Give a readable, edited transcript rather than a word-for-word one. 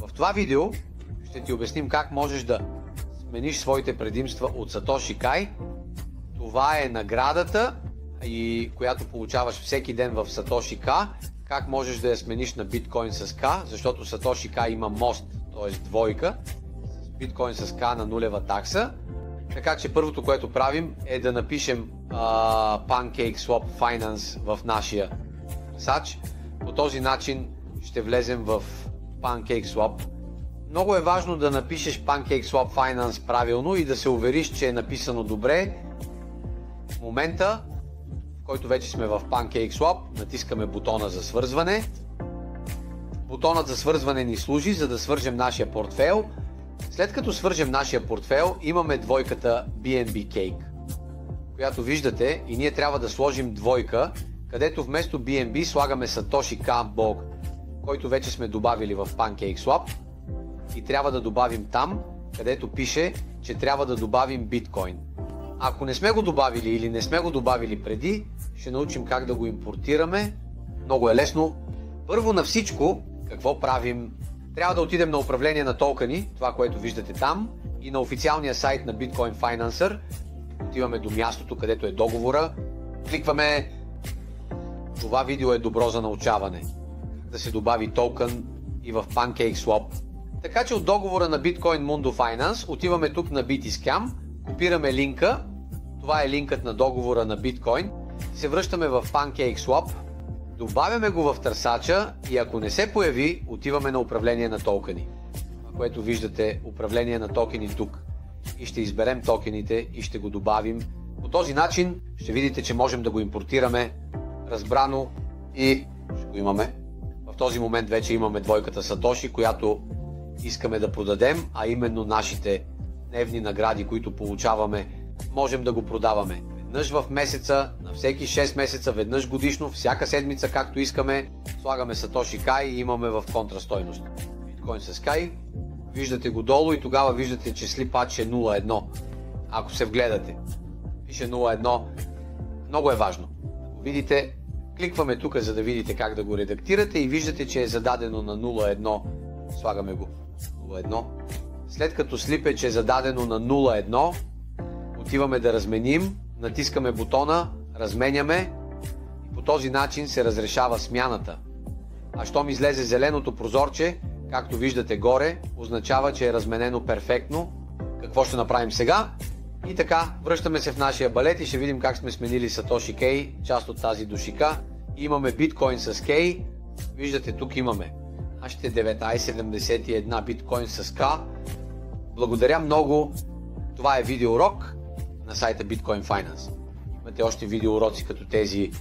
В това видео ще ти обясним как можеш да смениш своите предимства от Satoshi Kai. Това е наградата, която получаваш всеки ден в Satoshi K. Как можеш да я смениш на биткоин с K, защото Satoshi Kai има мост, т.е. двойка, с биткоин с K на нулева такса. Така че първото, което правим, е да напишем PancakeSwap Finance в нашия търсач. По този начин ще влезем в PancakeSwap. Много е важно да напишеш PancakeSwap Finance правилно и да се увериш, че е написано добре. В момента, в който вече сме в PancakeSwap, натискаме бутона за свързване. Бутонът за свързване ни служи, за да свържем нашия портфейл. След като свържем нашия портфейл, имаме двойката BNB Cake, която виждате, и ние трябва да сложим двойка, където вместо BNB слагаме Satoshi K Bulk, който вече сме добавили в PancakeSwap, и трябва да добавим там, където пише, че трябва да добавим биткоин. Ако не сме го добавили или не сме го добавили преди, ще научим как да го импортираме. Много е лесно. Първо на всичко, какво правим? Трябва да отидем на управление на токени, това, което виждате там, и на официалния сайт на Bitcoin Financer. Отиваме до мястото, където е договора. Кликваме "Това видео е добро за научаване", да се добави токен и в PancakeSwap. Така че от договора на Bitcoin Mundo Finance отиваме тук на BitScam, копираме линка, това е линкът на договора на биткоин, се връщаме в PancakeSwap, добавяме го в търсача и ако не се появи, отиваме на управление на токени. Това, което виждате, управление на токени тук, и ще изберем токените и ще го добавим. По този начин ще видите, че можем да го импортираме разбрано и ще го имаме. В този момент вече имаме двойката Satoshi, която искаме да продадем, а именно нашите дневни награди, които получаваме, можем да го продаваме веднъж в месеца, на всеки 6 месеца, веднъж годишно, всяка седмица, както искаме. Слагаме Satoshi Kai и имаме в контрастойност биткоин с Kai. Виждате го долу и тогава виждате, че слипач е 0.1. Ако се вгледате, пише 0.1. Много е важно. Ако видите, кликваме тук, за да видите как да го редактирате, и виждате, че е зададено на 0.1. Слагаме го 0.1. След като слипеч е зададено на 0.1, отиваме да разменим, натискаме бутона, разменяме и по този начин се разрешава смяната. А щом излезе зеленото прозорче, както виждате горе, означава, че е разменено перфектно. Какво ще направим сега? И така, връщаме се в нашия балет и ще видим как сме сменили Satoshi K, част от тази душика. Имаме биткоин с K, виждате тук имаме нашите 1971 биткоин с K. Благодаря много. Това е видеоурок на сайта Bitcoin Finance. Имате още видеоуроци като тези